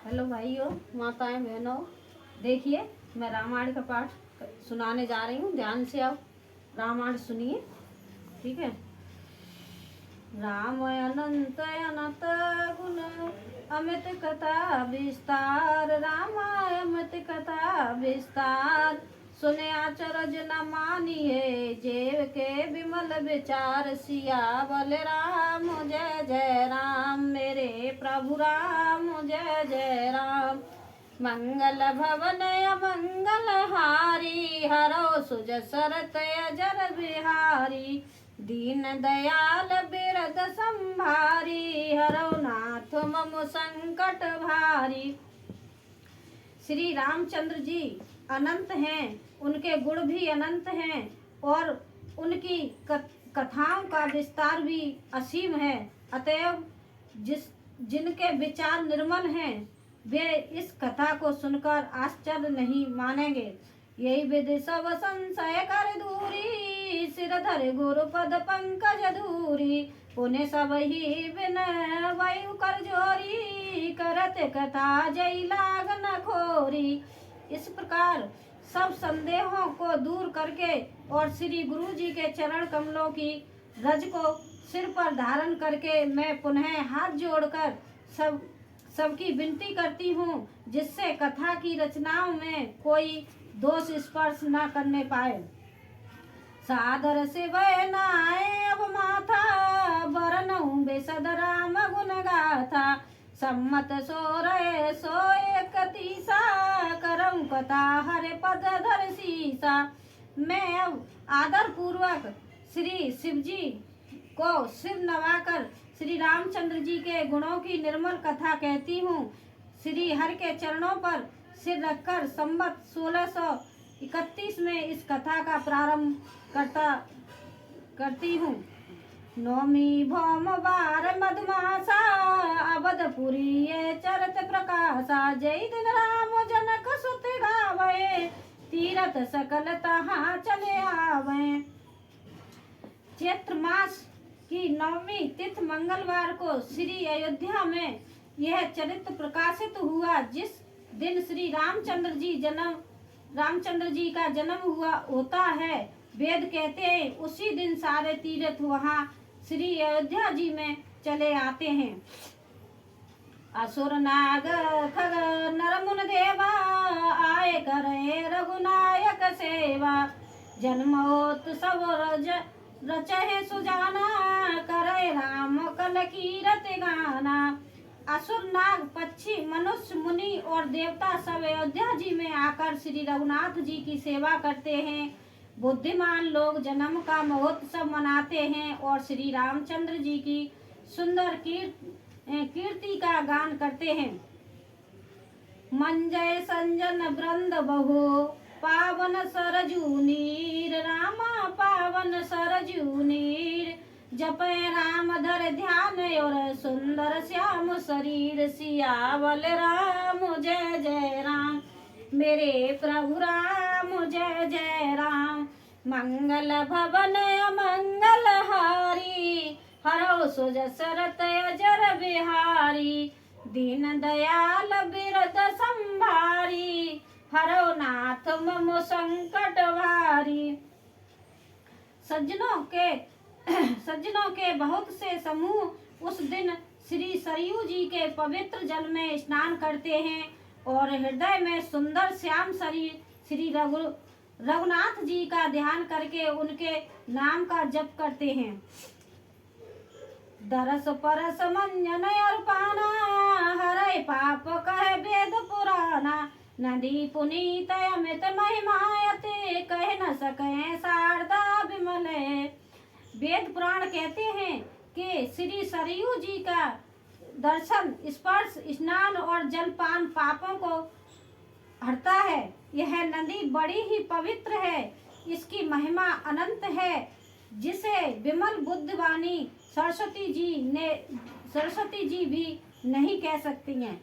Hello भाइयों, माताएं, बहनों, देखिए मैं रामायण का पाठ सुनाने जा रही हूँ। ध्यान से आप रामायण सुनिए, ठीक है। राम अनंत अनंत गुण अमित कथा विस्तार, राम अमित कथा विस्तार। सुने आचरज न मानिए, जेव के विमल विचार। सियावल राम जय जय राम, मेरे प्रभु राम जय जय राम। मंगल भवन मंगल हारी, हरो सुज सरत अजर बिहारी। दीन दयाल बिरद संभारी, हरो नाथ मम संकट भारी। श्री रामचंद्र जी अनंत हैं, उनके गुण भी अनंत हैं और उनकी कथाओं का विस्तार भी असीम है। अतएव जिनके विचार निर्मल हैं वे इस कथा को सुनकर आश्चर्य नहीं मानेंगे। यही विधि सब संशय कर दूरी, सिर धर गुरु पद पंकज धूरी। पुण्य सब ही विनय वायु कर जोरी, करत कथा जय लाग न खोरी। इस प्रकार सब संदेहों को दूर करके और श्री गुरु जी के चरण कमलों की रज को सिर पर धारण करके मैं पुनः हाथ जोड़कर सबकी विनती करती हूँ, जिससे कथा की रचनाओं में कोई दोष स्पर्श न करने पाए। सादर से वह नाए अब माथा, बरनऊं बेसद राम गुण गाथा। सम्मत सो रहे सो एक तीसा, करऊं कथा हरे पद धर सीसा। मैं अब आदर पूर्वक श्री शिव जी को सिर नवाकर श्री रामचंद्र जी के गुणों की निर्मल कथा कहती हूँ। श्री हरि के चरणों पर सिर रखकर संवत 1631 में इस कथा का प्रारंभ करती हूँ। नौमी भौम बार मधुमासा, अवधपुरी ये चरत प्रकाशा। जय दिन राम जनक सुत गावे, तीरथ सकल तहाँ चले आवे। चैत्र मास की नौमी तिथि मंगलवार को श्री अयोध्या में यह चरित्र प्रकाशित हुआ। जिस दिन श्री रामचंद्र जी का जन्म होता है, वेद कहते हैं उसी दिन सारे तीर्थ वहाँ श्री अयोध्या जी में चले आते हैं। असुर नाग खग नर मुन देवा, आए करे रघुनायक सेवा। जन्मोत्सव रचहे सुजाना, करे राम कल कीरत गाना। असुर नाग पक्षी मनुष्य मुनि और देवता सब अयोध्या जी में आकर श्री रघुनाथ जी की सेवा करते हैं। बुद्धिमान लोग जन्म का महोत्सव मनाते हैं और श्री रामचंद्र जी की सुंदर कीर्ति का गान करते हैं। मंजय संजन वृंद बहु, पावन सरजू नीर। रामा पावन सरजू नीर, जपे राम धर ध्यान और सुंदर श्याम शरीर। सियावल राम जय जय राम, मेरे प्रभु राम जय जय राम। मंगल भवन मंगल हारी, हरो सुज सरत अजर बिहारी। दीन दयाल बिरद संभारी, हरो नाथ मम संकट भारी। सज्जनों के बहुत से समूह उस दिन श्री सरयू जी के पवित्र जल में स्नान करते हैं और हृदय में सुंदर श्याम शरीर श्री रघुनाथ जी का ध्यान करके उनके नाम का जप करते हैं। दरस परस मंजन अर्पाना, हरे पाप कहे वेद पुराना। नदी पुनीत अमित महिमायते, कह न सके शारदा विमले। वेद पुराण कहते हैं कि श्री सरयू जी का दर्शन, स्पर्श, स्नान और जलपान पापों को हटता है। यह नदी बड़ी ही पवित्र है, इसकी महिमा अनंत है, जिसे विमल बुद्धिवानी सरस्वती जी भी नहीं कह सकती हैं।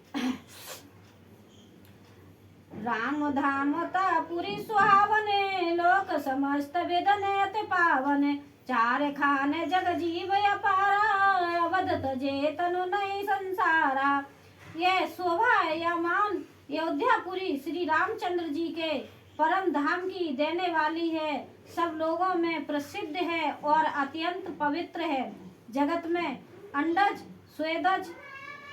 राम धाम पुरी सुहावने, लोक समस्त विदने अति पावने। चार खाने जग जीव अपारा, अवध तजे तनु नहीं संसारा। यह शोभायमान अयोध्यापुरी श्री रामचंद्र जी के परम धाम की देने वाली है, सब लोगों में प्रसिद्ध है और अत्यंत पवित्र है। जगत में अंडज, स्वेदज,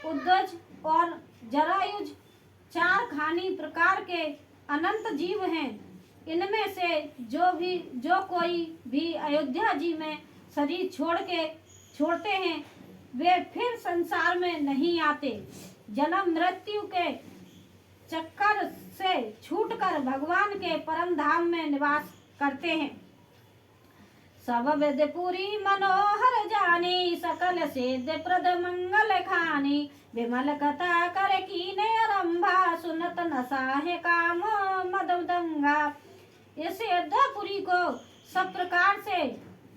उद्दज और जरायुज 4 खानी प्रकार के अनंत जीव हैं। इनमें से जो कोई भी अयोध्या जी में शरीर छोड़ते हैं वे फिर संसार में नहीं आते, जन्म मृत्यु के चक्कर से छूटकर भगवान के परम धाम में निवास करते हैं। सब वेद पूरी मनोहर जानी, सकल सिद्ध प्रद मंगल खानी, विमल कथा कर कीने आरंभा, सुनत नसाहे काम मददंगा। इस अयोध्यापुरी को सब प्रकार से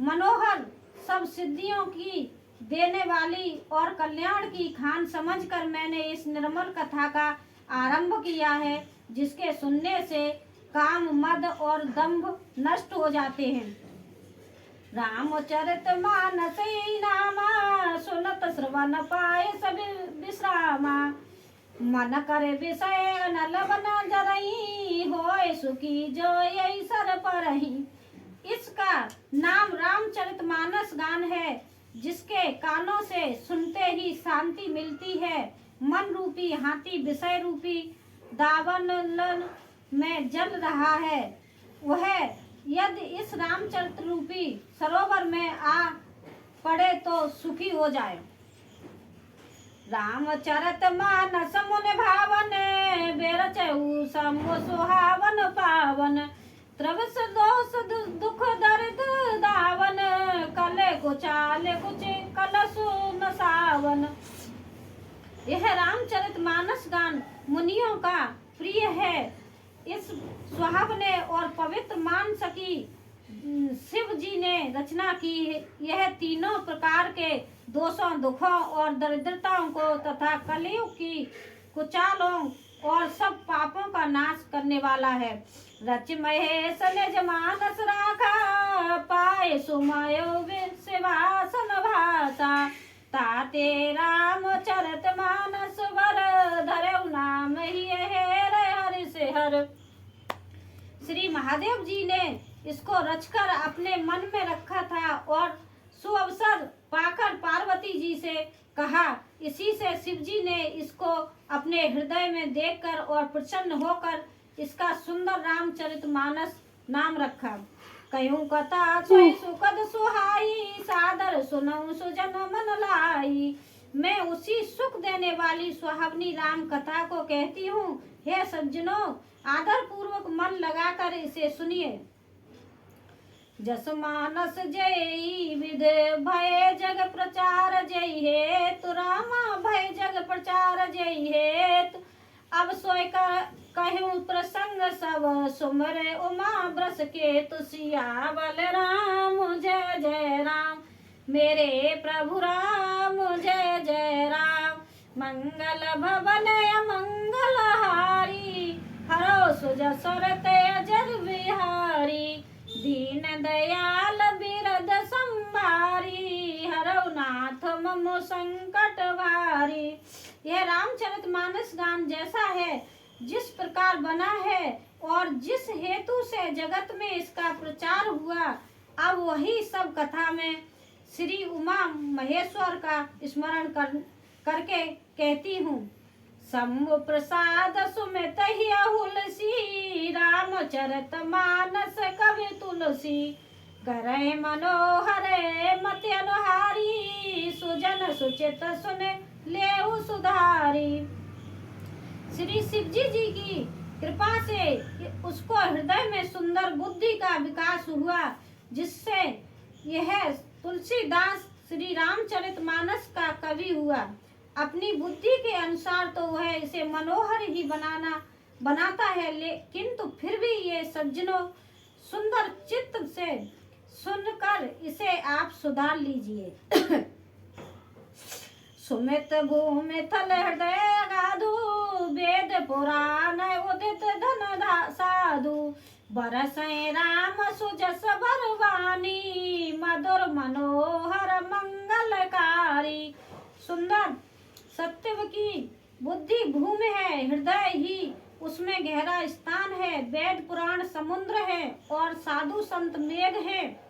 मनोहर, सब सिद्धियों की देने वाली और कल्याण की खान समझकर मैंने इस निर्मल कथा का आरंभ किया है, जिसके सुनने से काम, मद और दंभ नष्ट हो जाते हैं। रामचरित मानस नामा, सुनत श्रवण पाए सब विश्रामा, मन करे विषय अनल बन जरई, होय सुखी जो यही सर परही। इसका नाम रामचरित मानस गान है, जिसके कानों से सुनते ही शांति मिलती है। मन रूपी हाथी विषय रूपी दावानल में जल रहा है, वह यदि इस रामचरित रूपी सरोवर में आ पड़े तो सुखी हो जाए। रामचरित मानस मुनि भावन, बेरचऊ सम सुहावन पावन, त्रवस दोष दुख दर्द दावन, कले कुचाले कुचे कलसु नसावन। यह रामचरित मानस गान मुनियों का प्रिय है। इस सुहावने और पवित्र मानस की शिव जी ने रचना की। यह तीनों प्रकार के दोषों, दुखों और दरिद्रताओं को तथा कलयुग की कुचालों और सब पापों का नाश करने वाला है। रच महेश निज मानस राखा, पाए सुमयो शिवासन भाषा, ताते रामचरित मानस वर, धरऊ नाम ही हरि से हर। श्री महादेव जी ने इसको रचकर अपने मन में रखा था और सुअवसर पाकर पार्वती जी से कहा। इसी से शिव जी ने इसको अपने हृदय में देखकर और प्रसन्न होकर इसका सुंदर रामचरित मानस नाम रखा। कयूं कथा सोई सुखद सुहाई, सादर सुनऊं सुजन मन लाई। मैं उसी सुख देने वाली सुहावनी राम कथा को कहती हूँ। हे सज्जनों, आदर पूर्वक मन लगाकर इसे सुनिए। जस मानस जय विद भय जग प्रचार जय हेतु, रामा भय जग प्रचार जय हेतु। अब सोय कहूँ प्रसंग सब, सुमरे उमा ब्रस के तुसियावल राम, जय जय राम मेरे प्रभु राम, जय जय राम। मंगल भवन मंगल हारी, हरो सुजसुरत अजर बिहारी, दीन दयाल बिरद संभारी, हरो नाथ मम संकट भारी। यह रामचरित मानस गान जैसा है, जिस प्रकार बना है और जिस हेतु से जगत में इसका प्रचार हुआ, अब वही सब कथा में श्री उमा महेश्वर का स्मरण करके कहती हूँ। शंभु प्रसाद सुमित ही हुलसी, रामचरित मानस कवि तुलसी, करे मनोहर मति अनुहारी, सुजन सुचित सुने लेहु सुधारी। श्री शिवजी जी की कृपा से उसको हृदय में सुंदर बुद्धि का विकास हुआ, जिससे यह तुलसीदास श्री रामचरित मानस का कवि हुआ। अपनी बुद्धि के अनुसार तो वह इसे मनोहर ही बनाता है, किंतु फिर भी ये सज्जनों सुंदर चित्त से सुनकर इसे आप सुधार लीजिए। सुमित भूमि थल हृदय अगाधु, वेद पुराण उदित धन साधु, बरसै राम सुजस बरवानी, मधुर मनोहर मंगलकारी। सुंदर सत्य की बुद्धि भूमि है, हृदय ही उसमें गहरा स्थान है। वेद पुराण समुद्र है और साधु संत मेघ है।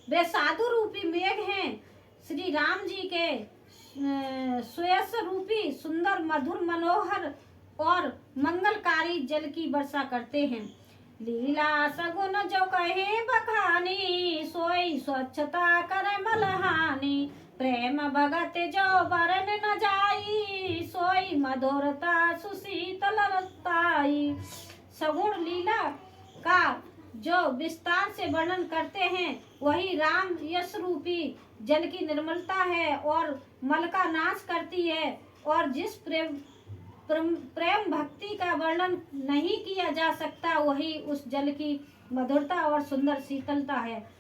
वे साधु रूपी मेघ हैं। श्री राम जी के सुयस रूपी सुंदर मधुर मनोहर और मंगलकारी जल की वर्षा करते हैं। लीला सगुन जो कहे बखानी, सोई स्वच्छता करे मलहानी। प्रेम भगत जो वरन न जाई, सोई मधुरता सुशीतल रताई। सगुण लीला का जो विस्तार से वर्णन करते हैं वही राम यश रूपी जल की निर्मलता है और मल का नाश करती है। और जिस प्रेम भक्ति का वर्णन नहीं किया जा सकता वही उस जल की मधुरता और सुंदर शीतलता है।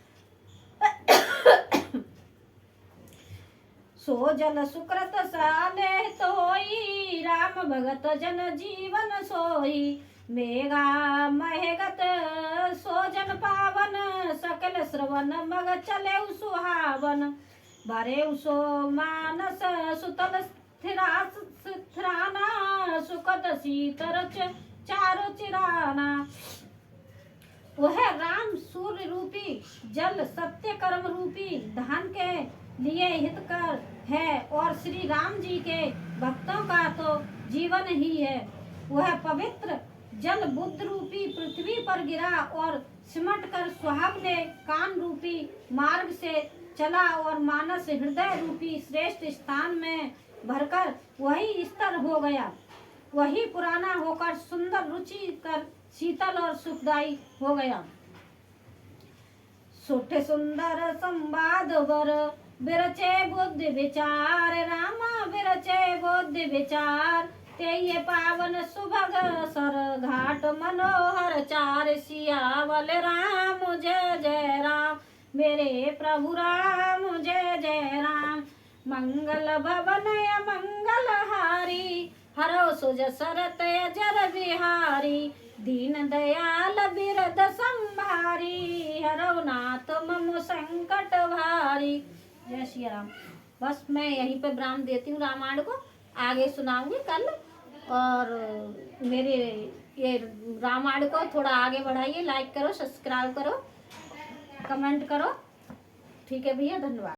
सो जल सुकृत साले तोई, राम भगत जन जीवन सोई। मेघा महेगत सो जन पावन, सकल श्रवण मग चले सुहावन। भरे सो मानस सुतल स्थिराना, सुखद शीतर चारु चिराना। वह राम सूर्य रूपी जल सत्य कर्म रूपी धान के लिए हितकर है और श्री राम जी के भक्तों का तो जीवन ही है। वह पवित्र जल बुद्ध रूपी पृथ्वी पर गिरा और सिमट कर सुहाग ने कान रूपी मार्ग से चला और मानस हृदय रूपी श्रेष्ठ स्थान में भरकर वही स्तर हो गया। वही पुराना होकर सुंदर रुचि कर शीतल और सुखदायी हो गया। सुठ सुंदर संवाद वर बिरचे बुद्धि विचार, रामा बिरचे बुद्धि विचार। ते ये पावन सुभग सर घाट मनोहर चार, सियावल राम जय जय राम, मेरे प्रभु राम जय जय राम। मंगल भवन मंगल हारी, हरो सुज सरत अजर बिहारी। दीन दयाल बिरद संभारी, हरो नाथ मम संकट भारी। जय श्री राम। बस मैं यहीं पे विराम देती हूँ। रामायण को आगे सुनाऊंगी कल। और मेरे ये रामायण को थोड़ा आगे बढ़ाइए, लाइक करो, सब्सक्राइब करो, कमेंट करो। ठीक है भैया, धन्यवाद।